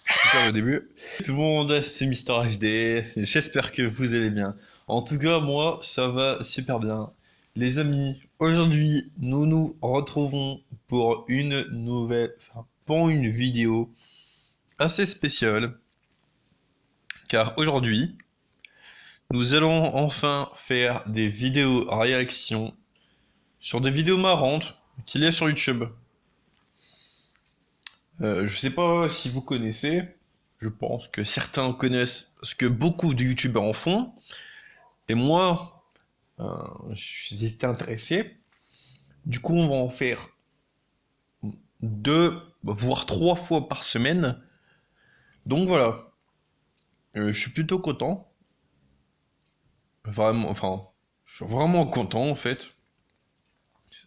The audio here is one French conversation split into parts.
Super au début. Tout le monde, c'est Mister HD. J'espère que vous allez bien. En tout cas, moi, ça va super bien. Les amis, aujourd'hui, nous nous retrouvons pour pour une vidéo assez spéciale. Car aujourd'hui, nous allons enfin faire des vidéos réactions sur des vidéos marrantes qu'il y a sur YouTube. Je sais pas si vous connaissez, je pense que certains connaissent ce que beaucoup de youtubeurs en font, et moi, j'étais intéressé. Du coup, on va en faire 2, voire 3 fois par semaine. Donc voilà, je suis plutôt content. Vraiment, enfin, je suis vraiment content en fait.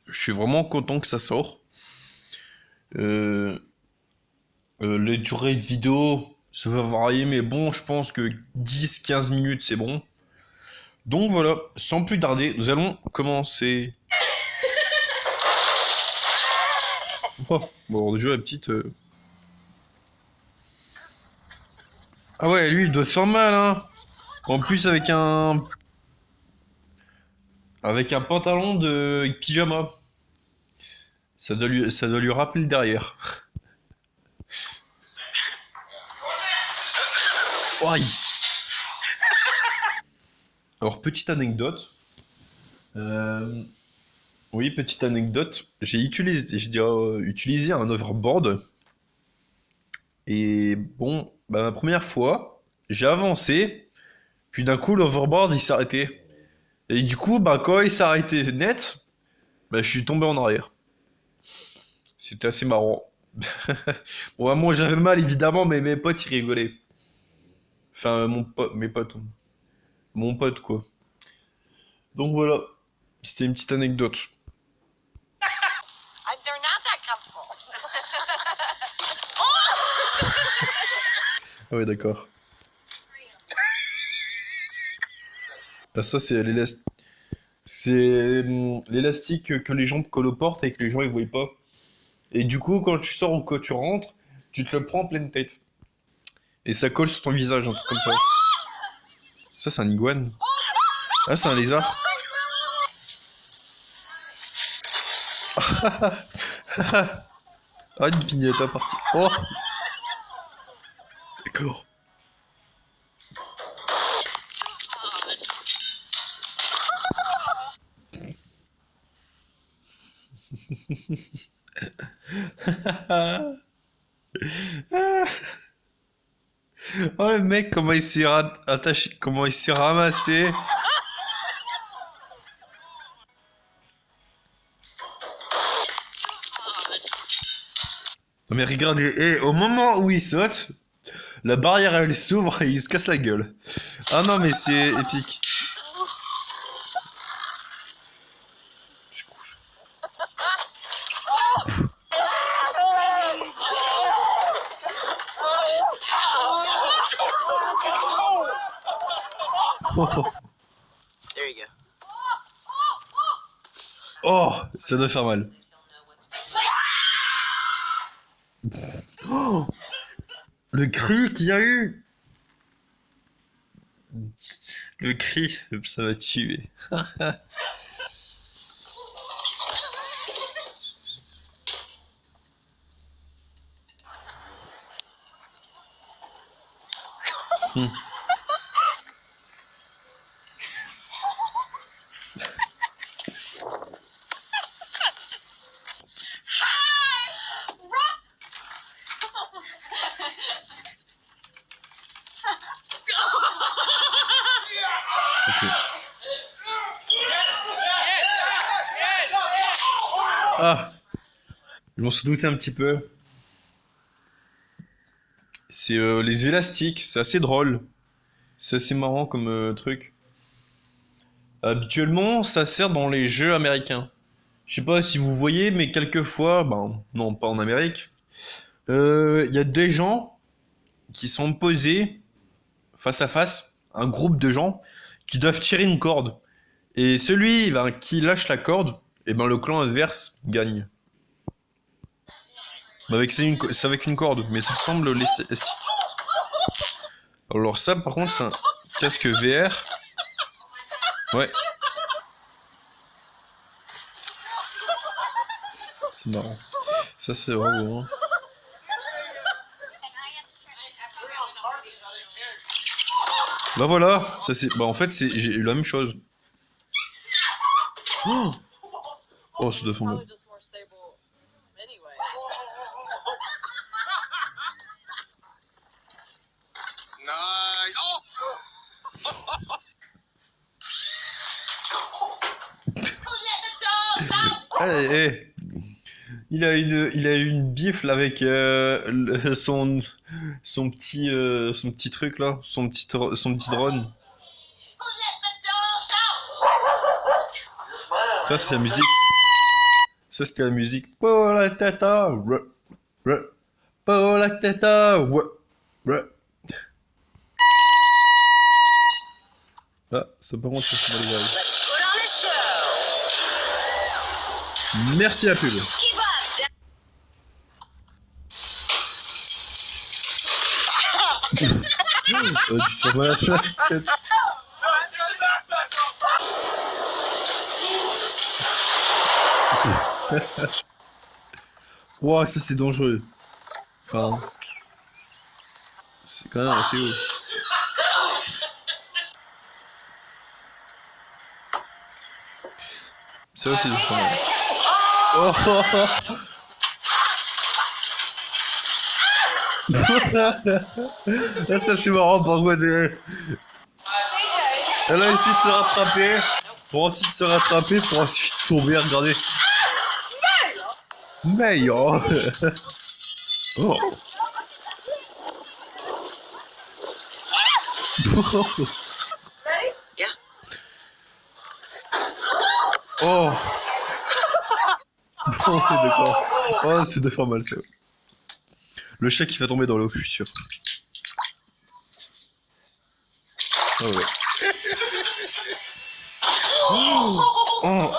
Je suis vraiment content que ça sort. Euh, les durées de vidéo, ça va varier, mais bon, je pense que 10-15 minutes, c'est bon. Donc voilà, sans plus tarder, nous allons commencer. Oh, bon, déjà la petite. Ah ouais, lui, il doit se faire mal, hein. En plus, avec un pantalon de pyjama. Ça doit lui rappeler le derrière. Aïe. Alors, petite anecdote. Euh, Oui, petite anecdote. J'ai utilisé un overboard. Et bon, bah, ma première fois, j'ai avancé. Puis d'un coup, l'overboard, il s'est arrêté. Et du coup, bah, quand il s'est arrêté net, bah, je suis tombé en arrière. C'était assez marrant. Bon, moi, j'avais mal, évidemment, mais mes potes, ils rigolaient. Enfin, mes potes. Mon pote, quoi. Donc voilà. C'était une petite anecdote. Ah ouais, d'accord. Ah, ça, c'est l'élastique que les gens coloportent et que les gens, ils voient pas. Et du coup, quand tu sors ou quand tu rentres, tu te le prends en pleine tête. Et ça colle sur ton visage, un truc comme ça. Ça, c'est un iguane. Ah, c'est un lézard. Ah, une pignette à partir. Oh, d'accord. Oh, le mec, comment il s'est attaché, comment il s'est ramassé. Non mais regardez, et au moment où il saute, la barrière elle s'ouvre et il se casse la gueule. Ah non mais c'est épique. Oh, There you go. oh, ça doit faire mal. Oh, le cri qu'il y a eu. Le cri, ça m'a tué. Hmm. Ok. Ah, je m'en suis douté un petit peu. C'est les élastiques, c'est assez drôle. C'est assez marrant comme truc. Habituellement, ça sert dans les jeux américains. Je sais pas si vous voyez, mais quelquefois, ben non, pas en Amérique, il y a des gens qui sont posés face à face, un groupe de gens qui doivent tirer une corde. Et celui qui lâche la corde, et ben le clan adverse gagne. Avec, c'est avec une corde, mais ça ressemble l'élastique. Alors ça, par contre, c'est un casque VR. Ouais. C'est marrant. Ça, c'est vraiment... Bah voilà, ça c'est... Bah en fait, j'ai eu la même chose. Oh, oh ça doit tomber. Hey, hey. Il a une bifle avec son petit truc là, son petit drone. Ça c'est la musique. Ça c'était la musique. Pour la tata, pour la tata, Ah, ça par contre c'est mal grave. Merci la pub. Tu fais mal à la tête. Wow, ça c'est dangereux. Enfin, c'est quand même assez haut. Ça aussi c'est pas mal. Oh, oh, oh. Là, ça c'est marrant par contre. Elle a essayé de se rattraper. Pour ensuite se rattraper, pour ensuite tomber, regardez. Meilleur. Oh. Oh. Bon, t'es d'accord. Oh, c'est de faire mal, ça. Le chat qui va tomber dans l'eau, je suis sûr. Oh ouais. Oh. Oh.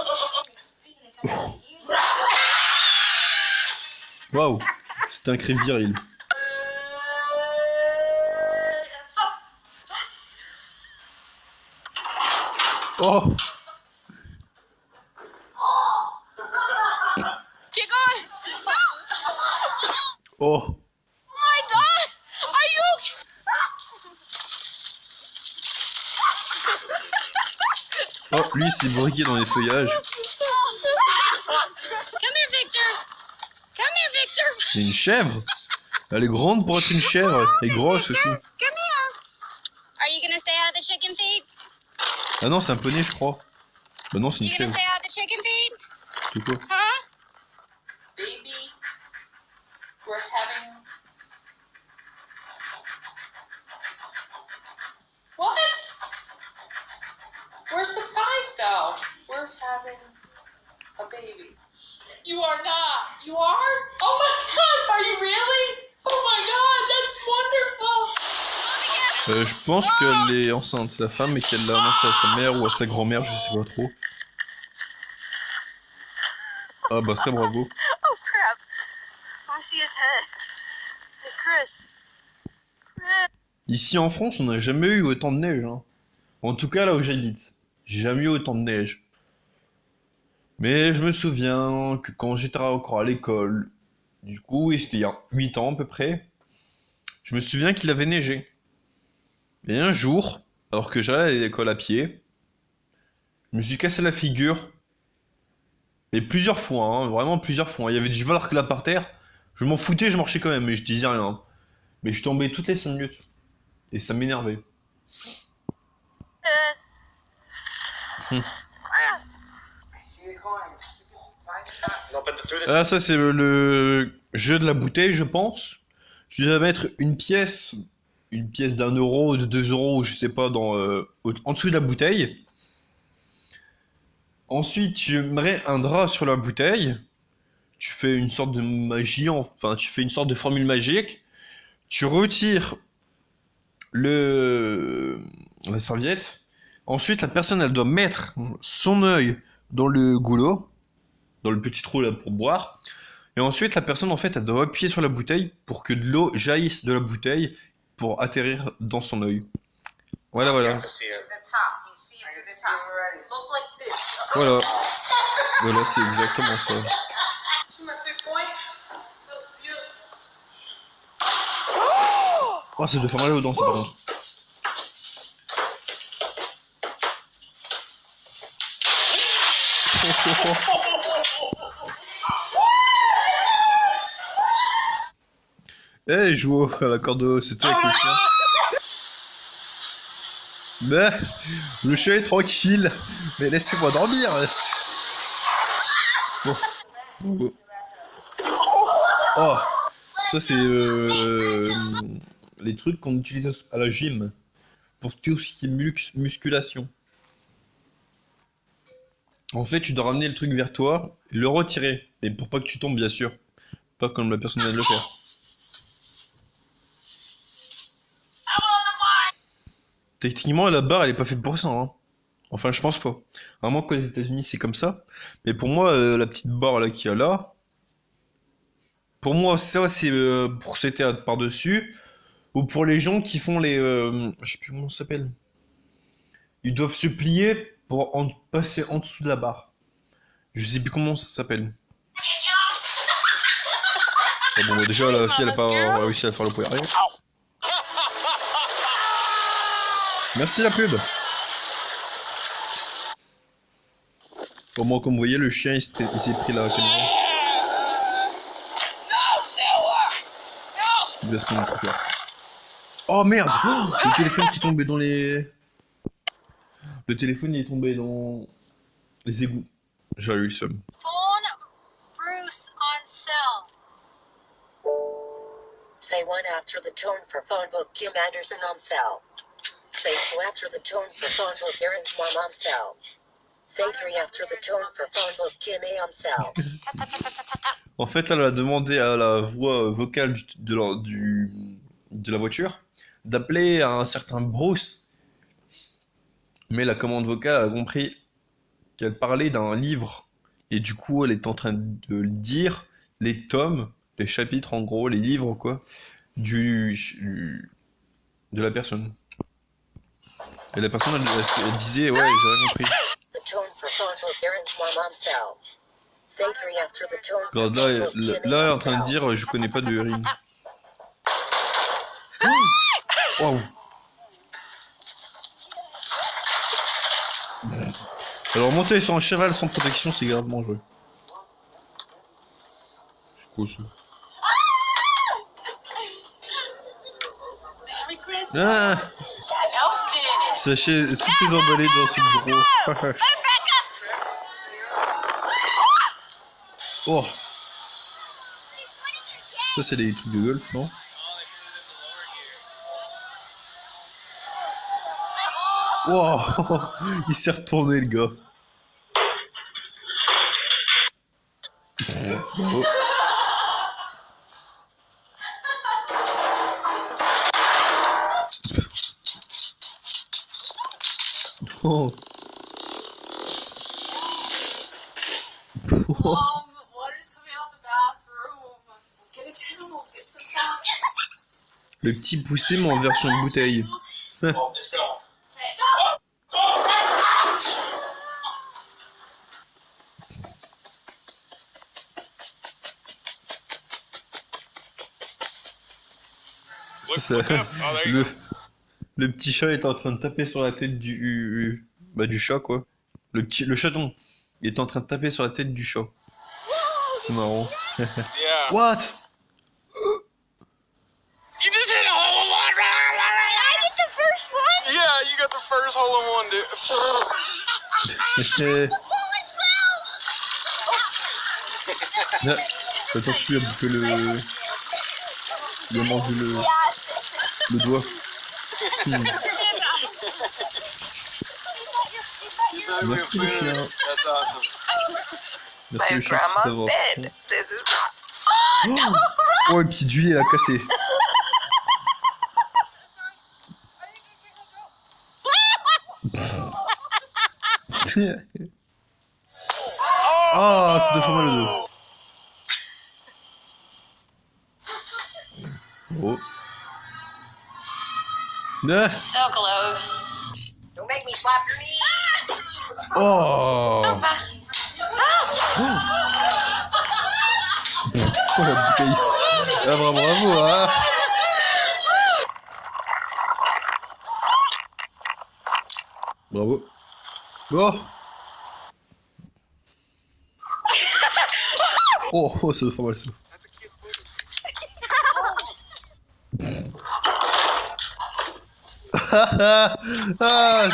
Waouh, c'était un cri viril. Oh. Oh. Oh, lui, il s'est briqué dans les feuillages. C'est une chèvre. Elle est grande pour être une chèvre. Et grosse aussi. Ah non, c'est un poney, je crois. Bah non, c'est une chèvre. Tout quoi? Baby, we're having... What? Where's the prize though? We're having a baby. You are not. You are? Oh my god, are you really? Oh my god, that's wonderful. Je pense qu'elle est enceinte, la femme, et qu'elle l'a annoncé à sa mère ou à sa grand-mère, je sais pas trop. Ah bah ça, bravo. Oh crap. I see his head. Hey Chris. Chris. Ici en France, on n'a jamais eu autant de neige. Hein. En tout cas, là où j'habite, j'ai jamais eu autant de neige. Mais je me souviens que quand j'étais encore à l'école, du coup, et c'était il y a 8 ans à peu près, je me souviens qu'il avait neigé. Et un jour, alors que j'allais à l'école à pied, je me suis cassé la figure. Et plusieurs fois, hein, vraiment plusieurs fois. Il y avait du verglas par terre. Je m'en foutais, je marchais quand même, mais je disais rien. Mais je tombais toutes les 5 minutes. Et ça m'énervait. Ah, ça c'est le jeu de la bouteille, je pense. Tu dois mettre une pièce d'1 euro, de 2 euros, je sais pas, en dessous de la bouteille. Ensuite, tu mets un drap sur la bouteille. Tu fais une sorte de magie, enfin, tu fais une sorte de formule magique. Tu retires la serviette. Ensuite, la personne, elle doit mettre son œil dans le goulot, dans le petit trou là pour boire. Et ensuite, la personne, en fait, elle doit appuyer sur la bouteille pour que de l'eau jaillisse de la bouteille pour atterrir dans son œil. Voilà, You voilà. have to see it. The top. You see it through the top. Look like this. Voilà. Voilà, c'est exactement ça. See my big point? That's beautiful. Oh, ça doit faire mal aux dents, ça, par contre. Eh, hey, joue à la corde, c'était avec le chien. Mais, le chien est tranquille. Mais laissez-moi dormir. Bon. Oh, ça c'est les trucs qu'on utilise à la gym pour tout ce qui est musculation. En fait, tu dois ramener le truc vers toi et le retirer. Et pour pas que tu tombes, bien sûr. Pas comme la personne vient de le faire. Techniquement, la barre, elle est pas faite pour ça, hein. Enfin, je pense pas. À moins qu'aux États-Unis, c'est comme ça. Mais pour moi, la petite barre là qu'il y a là, pour moi, ça, c'est pour sauter par-dessus. Ou pour les gens qui font les. Je sais plus comment ça s'appelle. Ils doivent se plier pour passer en dessous de la barre. Je sais plus comment ça s'appelle. Ah bon, bah, déjà, la fille, elle a pas réussi à faire le poirier. Merci la pub. Au moins, comme vous voyez, le chien, il s'est pris la caméra. Il va se mettre à faire. Oh merde! Oh, le téléphone qui est tombé dans les... Le téléphone, il est tombé dans les égouts. J'ai eu le seum. Phone Bruce on cell. Say 1 after the tone for phone book Kim Anderson on cell. Say 2 after the tone for phone book Aaron's mom on cell. Say 3 after the tone for phone book Kim A on cell. En fait, elle a demandé à la voix vocale de la voiture d'appeler à un certain Bruce. Mais la commande vocale a compris qu'elle parlait d'un livre. Et du coup, elle est en train de dire les tomes, les chapitres en gros, les livres quoi, de la personne. Et la personne, elle disait, ouais, j'ai rien compris. Regarde, là, elle est en train de dire, je connais pas de rime. Waouh. Alors monter sur un cheval sans protection, c'est gravement joué. C'est quoi ça? Ah, sachez, tout est emballé dans ce bureau. Oh. Ça c'est des trucs de golf, non? Wow. Il s'est retourné le gars. Oh. Oh. Oh. Water's coming out the bathroom. Get a towel. Get some towel. Le petit poussé mais en version bouteille. Ça, le petit chat est en train de taper sur la tête du chat quoi. Le chaton, il est en train de taper sur la tête du chat. C'est marrant. Yeah. What? You just hit a hole in one. I get the first one? Yeah, you got the first hole in one, dude. Là, attends que je lui ai bouffé le... Il a mangé le doigt. Merci le chien. That's awesome. Merci le chien pour cette intervention. Oh, le petit Julie, elle a cassé. Ah, ça doit faire mal au dos. Oh. Ah. So close. Don't make me slap your knee. Oh. Oh la bouteille. Ah bravo, hein. Bravo. Oh. Oh, ça doit faire mal ça. That's a kid's movie. Ah,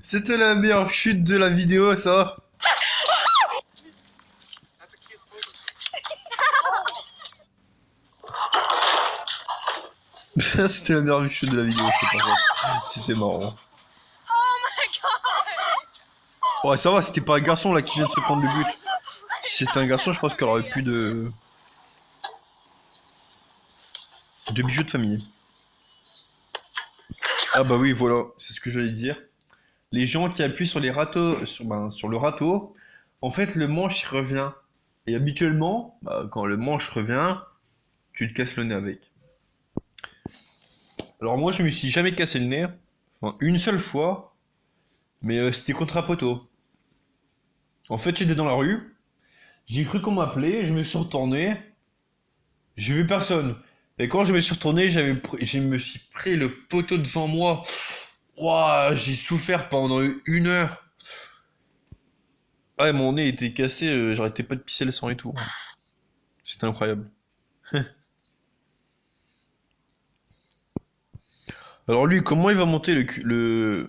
c'était la meilleure chute de la vidéo, ça. That's a kid's movie. C'était la meilleure chute de la vidéo, c'est pas vrai. C'était marrant. Oh my god! Ouais, ça va, c'était pas un garçon là qui vient de se prendre le but. Si c'était un garçon, je pense qu'il aurait plus de bijoux de famille. Ah bah oui, voilà, c'est ce que j'allais dire. Les gens qui appuient sur les râteaux, sur le râteau, en fait, le manche il revient. Et habituellement, quand le manche revient, tu te casses le nez avec. Alors moi, je me suis jamais cassé le nez, enfin, une seule fois, mais c'était contre un poteau. En fait, j'étais dans la rue, j'ai cru qu'on m'appelait, je me suis retourné, j'ai vu personne. Et quand je me suis retourné, je me suis pris le poteau devant moi. Ouah, j'ai souffert pendant 1 heure. Ouais, mon nez était cassé, j'arrêtais pas de pisser le sang et tout. C'était incroyable. Alors lui, comment il va monter le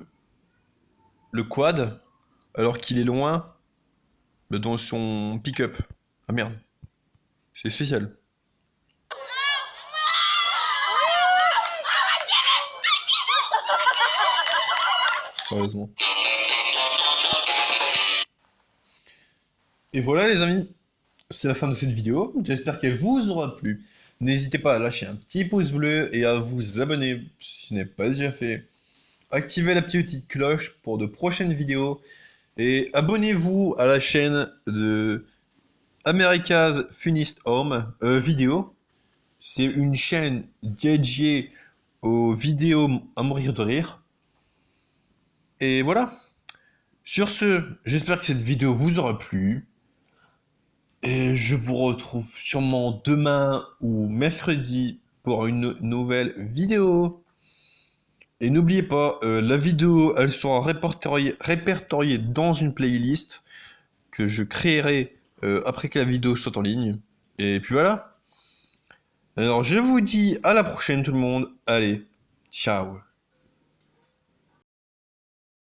quad alors qu'il est loin dans son pick-up? Ah merde, c'est spécial. Sérieusement. Et voilà les amis, c'est la fin de cette vidéo. J'espère qu'elle vous aura plu. N'hésitez pas à lâcher un petit pouce bleu et à vous abonner si ce n'est pas déjà fait. Activez la petite cloche pour de prochaines vidéos. Et abonnez-vous à la chaîne de America's Funniest Home Vidéo. C'est une chaîne dédiée aux vidéos à mourir de rire. Et voilà. Sur ce, j'espère que cette vidéo vous aura plu. Et je vous retrouve sûrement demain ou mercredi pour une nouvelle vidéo. Et n'oubliez pas, la vidéo, elle sera répertoriée dans une playlist que je créerai après que la vidéo soit en ligne. Et puis voilà. Alors je vous dis à la prochaine tout le monde. Allez, ciao.